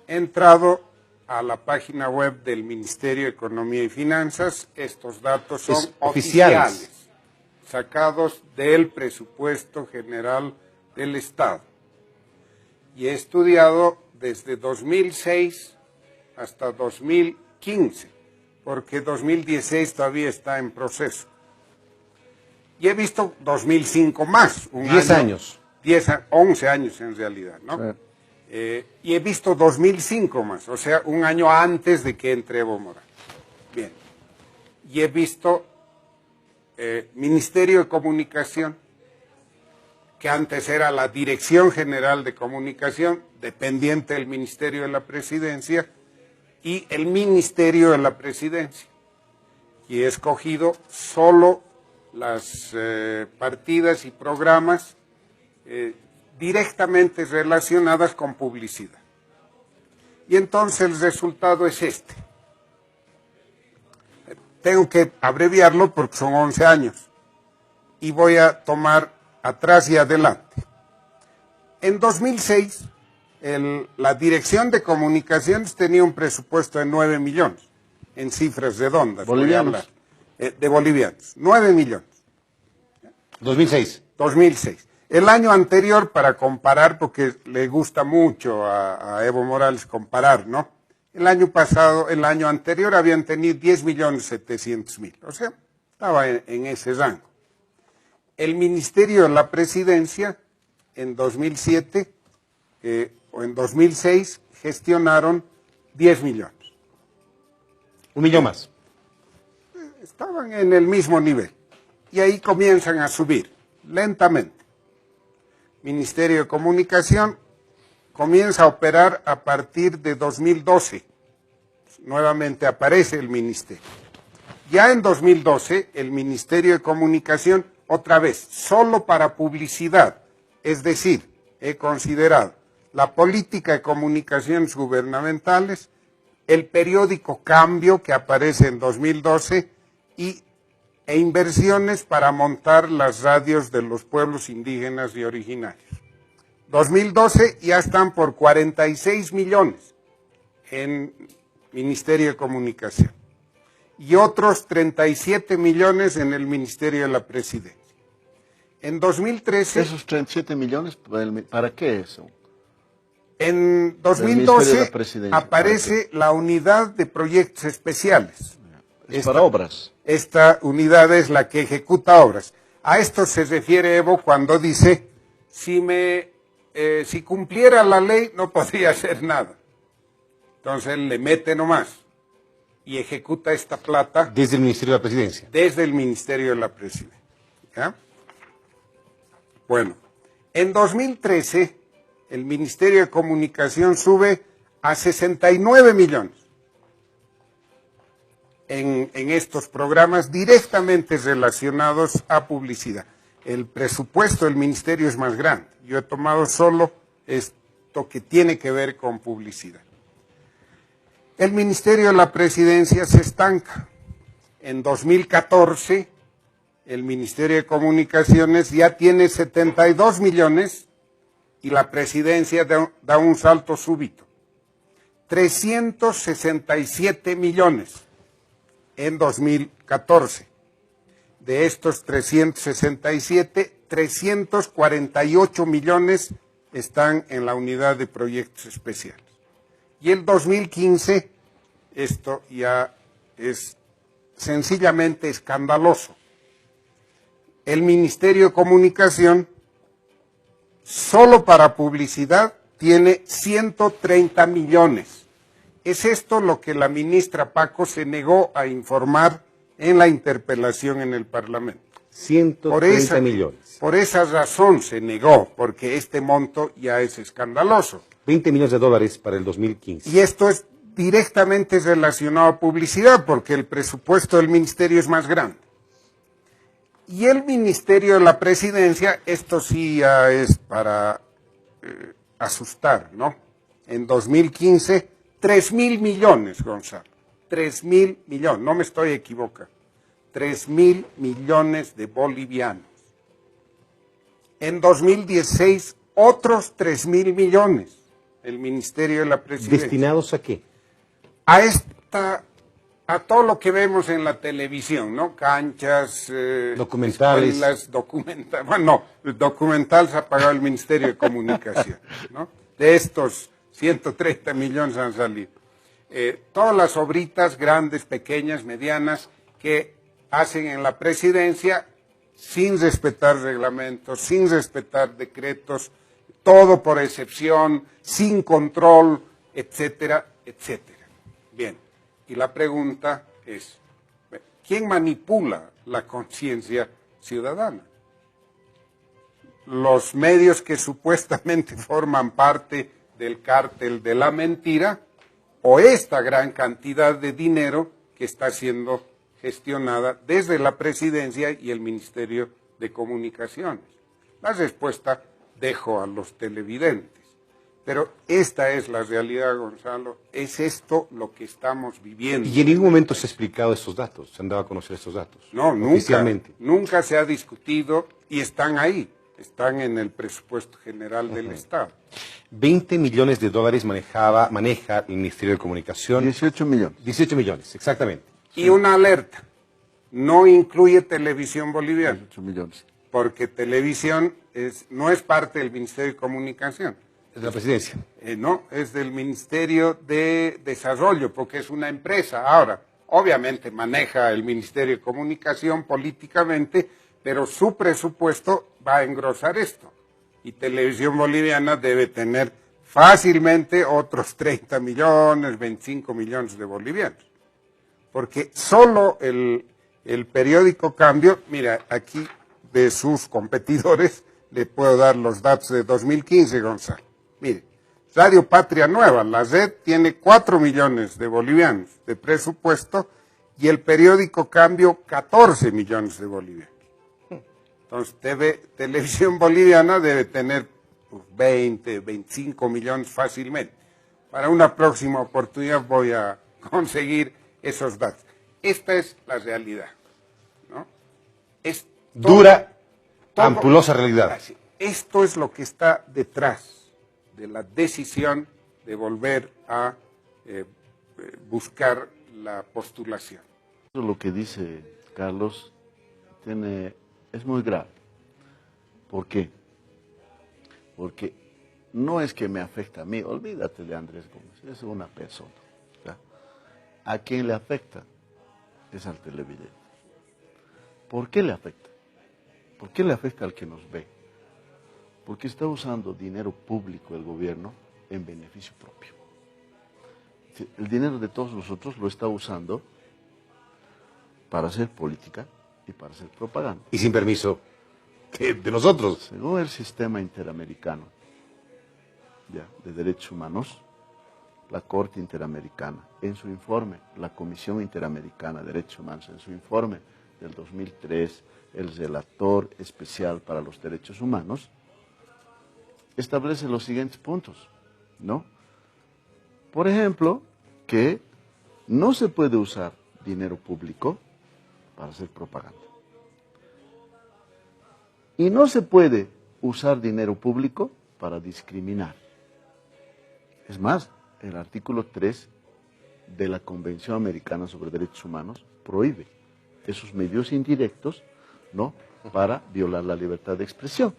he entrado a la página web del Ministerio de Economía y Finanzas. Estos datos son oficiales, sacados del presupuesto general del Estado. Y he estudiado desde 2006 hasta 2015, porque 2016 todavía está en proceso. Y he visto 2005 más. 10 años. 11 años en realidad, ¿no? Sí. Y he visto 2005 más, o sea, un año antes de que entre Evo Morales. Bien. Y he visto Ministerio de Comunicación, que antes era la Dirección General de Comunicación, dependiente del Ministerio de la Presidencia, y el Ministerio de la Presidencia. Y he escogido solo las partidas y programas directamente relacionadas con publicidad. Y entonces el resultado es este. Tengo que abreviarlo porque son 11 años. Y voy a tomar atrás y adelante. En 2006, la Dirección de Comunicaciones tenía un presupuesto de 9 millones, en cifras redondas. Bolivianos. De bolivianos, 9 millones. 2006. 2006. El año anterior, para comparar, porque le gusta mucho a Evo Morales comparar, ¿no? El año pasado, el año anterior habían tenido 10.700.000, o sea, estaba en ese rango. El Ministerio de la Presidencia, en 2007 o en 2006, gestionaron 10 millones. 1 millón más. Estaban en el mismo nivel. Y ahí comienzan a subir, lentamente. Ministerio de Comunicación comienza a operar a partir de 2012. Nuevamente aparece el ministerio. Ya en 2012, el Ministerio de Comunicación, otra vez, solo para publicidad. Es decir, he considerado la política de comunicaciones gubernamentales, el periódico Cambio, que aparece en 2012, e inversiones para montar las radios de los pueblos indígenas y originarios. 2012 ya están por 46 millones en Ministerio de Comunicación y otros 37 millones en el Ministerio de la Presidencia. En 2013... ¿Esos 37 millones, para qué eso? En 2012 aparece la unidad de proyectos especiales. Es para obras. Esta unidad es la que ejecuta obras. A esto se refiere Evo cuando dice, si cumpliera la ley no podría hacer nada. Entonces él le mete nomás y ejecuta esta plata. Desde el Ministerio de la Presidencia. Desde el Ministerio de la Presidencia. ¿Ya? Bueno, en 2013 el Ministerio de Comunicación sube a 69 millones. En estos programas directamente relacionados a publicidad. El presupuesto del ministerio es más grande. Yo he tomado solo esto que tiene que ver con publicidad. El Ministerio de la Presidencia se estanca. En 2014, el Ministerio de Comunicaciones ya tiene 72 millones y la Presidencia da un salto súbito. 367 millones. En 2014. De estos 367, 348 millones están en la unidad de proyectos especiales. Y el 2015, esto ya es sencillamente escandaloso. El Ministerio de Comunicación, solo para publicidad, tiene 130 millones. Es esto lo que la ministra Paco se negó a informar en la interpelación en el Parlamento. 130 millones. Por esa razón se negó, porque este monto ya es escandaloso. 20 millones de dólares para el 2015. Y esto es directamente relacionado a publicidad, porque el presupuesto del ministerio es más grande. Y el Ministerio de la Presidencia, esto sí ya es para asustar, ¿no? En 2015... 3.000 millones, Gonzalo. 3.000 millones, no me estoy equivocando. 3.000 millones de bolivianos. En 2016, otros 3.000 millones. el Ministerio de la Presidencia. ¿Destinados a qué? A todo lo que vemos en la televisión, ¿no? Canchas, documentales. escuelas, bueno, no, documental se ha pagado el Ministerio de Comunicación, ¿no? De estos 130 millones han salido. Todas las obritas grandes, pequeñas, medianas, que hacen en la presidencia sin respetar reglamentos, sin respetar decretos, todo por excepción, sin control, etcétera, etcétera. Bien, y la pregunta es, ¿quién manipula la conciencia ciudadana? Los medios que supuestamente forman parte del cártel de la mentira o esta gran cantidad de dinero que está siendo gestionada desde la presidencia y el Ministerio de Comunicaciones. La respuesta dejo a los televidentes, pero esta es la realidad, Gonzalo, es esto lo que estamos viviendo. Y en ningún momento se ha explicado estos datos, se han dado a conocer estos datos. No, oficialmente. Nunca se ha discutido y están ahí, están en el presupuesto general del Estado. 20 millones de dólares maneja el Ministerio de Comunicación. 18 millones. 18 millones, exactamente. Y una alerta, no incluye Televisión Boliviana. 18 millones. Porque Televisión no es parte del Ministerio de Comunicación. Es de la presidencia. No, es del Ministerio de Desarrollo, porque es una empresa. Ahora, obviamente maneja el Ministerio de Comunicación políticamente, pero su presupuesto va a engrosar esto. Y Televisión Boliviana debe tener fácilmente otros 30 millones, 25 millones de bolivianos. Porque solo el periódico Cambio, mira, aquí de sus competidores, le puedo dar los datos de 2015, Gonzalo. Mire, Radio Patria Nueva, la red, tiene 4 millones de bolivianos de presupuesto y el periódico Cambio 14 millones de bolivianos. Entonces, Televisión Boliviana debe tener 20, 25 millones fácilmente. Para una próxima oportunidad voy a conseguir esos datos. Esta es la realidad, ¿no? Es dura, ampulosa realidad. Esto es lo que está detrás de la decisión de volver a buscar la postulación. Lo que dice Carlos es muy grave. ¿Por qué? Porque no es que me afecta a mí, olvídate de Andrés Gómez, es una persona. ¿Ya? ¿A quién le afecta? Es al televidente. ¿Por qué le afecta? ¿Por qué le afecta al que nos ve? Porque está usando dinero público el gobierno en beneficio propio. El dinero de todos nosotros lo está usando para hacer política y para hacer propaganda. Y sin permiso de nosotros. Según el sistema interamericano de derechos humanos, la Corte Interamericana, en su informe, la Comisión Interamericana de Derechos Humanos, en su informe del 2003, el relator especial para los derechos humanos, establece los siguientes puntos, ¿no? Por ejemplo, que no se puede usar dinero público para hacer propaganda. Y no se puede usar dinero público para discriminar. Es más, el artículo 3 de la Convención Americana sobre Derechos Humanos prohíbe esos medios indirectos, ¿no?, para violar la libertad de expresión.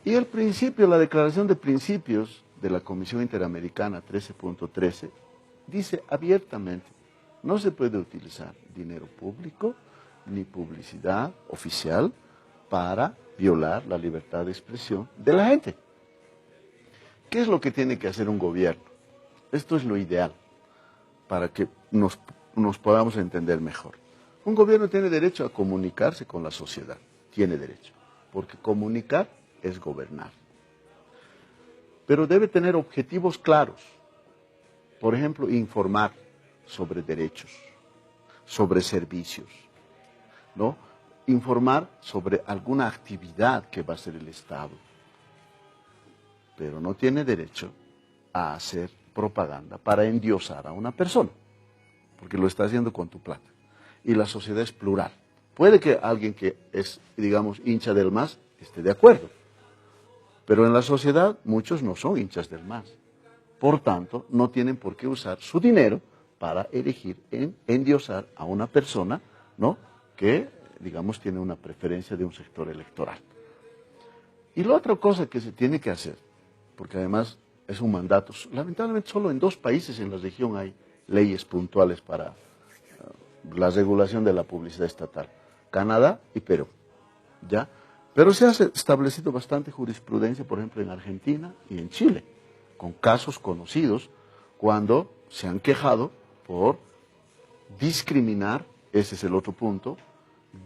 Y el principio, la Declaración de Principios de la Comisión Interamericana 13.13, dice abiertamente, no se puede utilizar dinero público ni publicidad oficial para violar la libertad de expresión de la gente. ¿Qué es lo que tiene que hacer un gobierno? Esto es lo ideal para que nos podamos entender mejor. Un gobierno tiene derecho a comunicarse con la sociedad, tiene derecho, porque comunicar es gobernar. Pero debe tener objetivos claros. Por ejemplo, informar sobre derechos, sobre servicios, ¿no? Informar sobre alguna actividad que va a hacer el Estado. Pero no tiene derecho a hacer propaganda para endiosar a una persona, porque lo está haciendo con tu plata. Y la sociedad es plural. Puede que alguien que es, digamos, hincha del MAS esté de acuerdo, pero en la sociedad muchos no son hinchas del MAS, Por tanto, no tienen por qué usar su dinero para elegir, endiosar a una persona, ¿no?, que, digamos, tiene una preferencia de un sector electoral. Y la otra cosa que se tiene que hacer, porque además es un mandato, lamentablemente solo en 2 países en la región hay leyes puntuales para la regulación de la publicidad estatal, Canadá y Perú, ¿ya? Pero se ha establecido bastante jurisprudencia, por ejemplo, en Argentina y en Chile, con casos conocidos cuando se han quejado por discriminar, ese es el otro punto,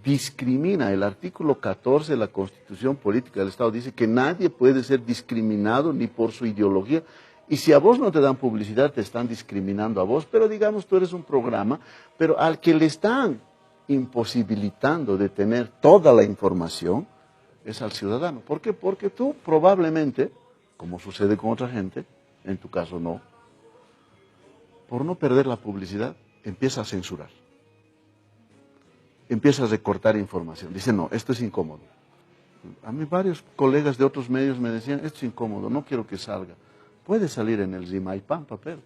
discrimina. El artículo 14 de la Constitución Política del Estado dice que nadie puede ser discriminado ni por su ideología, y si a vos no te dan publicidad, te están discriminando a vos, pero digamos tú eres un programa, pero al que le están imposibilitando de tener toda la información es al ciudadano. ¿Por qué? Porque tú probablemente, como sucede con otra gente, en tu caso no, por no perder la publicidad, empieza a censurar. Empieza a recortar información. Dice, no, esto es incómodo. A mí varios colegas de otros medios me decían, esto es incómodo, no quiero que salga. Puede salir en el Zimaipampa, pero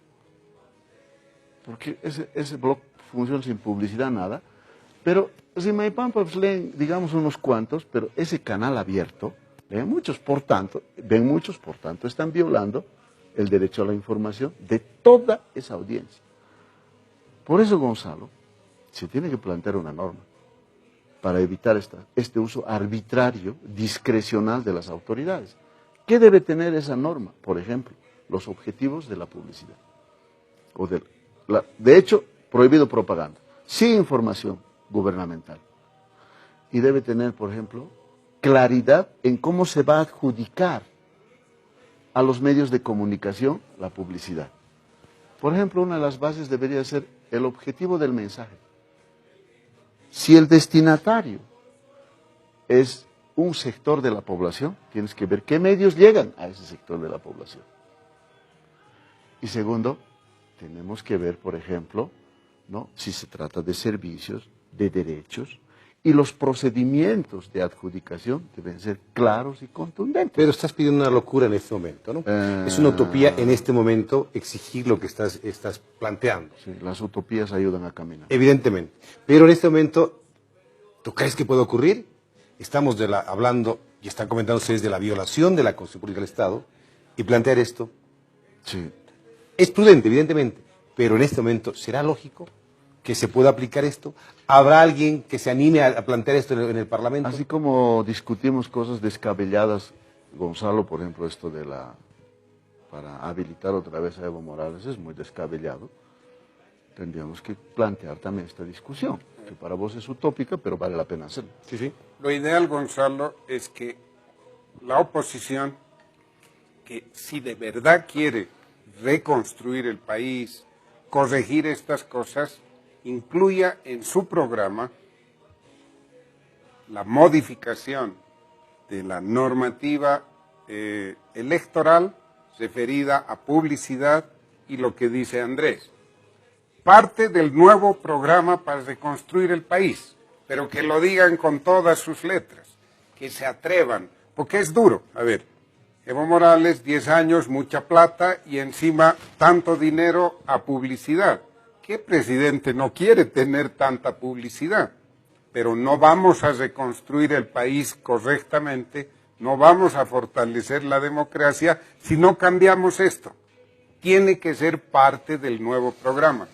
porque ese blog funciona sin publicidad, nada. Pero Zimaipampa pues, leen, digamos, unos cuantos, pero ese canal abierto, ven muchos, por tanto, están violando el derecho a la información de toda esa audiencia. Por eso, Gonzalo, se tiene que plantear una norma para evitar este uso arbitrario, discrecional de las autoridades. ¿Qué debe tener esa norma? Por ejemplo, los objetivos de la publicidad. De hecho, prohibido propaganda, sin información gubernamental. Y debe tener, por ejemplo, claridad en cómo se va a adjudicar a los medios de comunicación la publicidad. Por ejemplo, una de las bases debería ser el objetivo del mensaje. Si el destinatario es un sector de la población, tienes que ver qué medios llegan a ese sector de la población. Y segundo, tenemos que ver, por ejemplo, ¿no?, si se trata de servicios, de derechos, y los procedimientos de adjudicación deben ser claros y contundentes. Pero estás pidiendo una locura en este momento, ¿no? Es una utopía en este momento exigir lo que estás planteando. Sí, las utopías ayudan a caminar. Evidentemente. Pero en este momento, ¿tú crees que puede ocurrir? Estamos hablando, y están comentando ustedes, de la violación de la Constitución Política del Estado, y plantear esto. Sí. Es prudente, evidentemente, pero en este momento, ¿será lógico que se pueda aplicar esto? ¿Habrá alguien que se anime a plantear esto en el Parlamento? Así como discutimos cosas descabelladas, Gonzalo, por ejemplo, esto de para habilitar otra vez a Evo Morales es muy descabellado, tendríamos que plantear también esta discusión, que para vos es utópica, pero vale la pena hacerlo. Sí, sí. Lo ideal, Gonzalo, es que la oposición, que si de verdad quiere reconstruir el país, corregir estas cosas, incluya en su programa la modificación de la normativa electoral referida a publicidad y lo que dice Andrés. Parte del nuevo programa para reconstruir el país, pero que lo digan con todas sus letras, que se atrevan, porque es duro. A ver, Evo Morales, 10 años, mucha plata y encima tanto dinero a publicidad. ¿Qué presidente no quiere tener tanta publicidad? Pero no vamos a reconstruir el país correctamente, no vamos a fortalecer la democracia si no cambiamos esto. Tiene que ser parte del nuevo programa.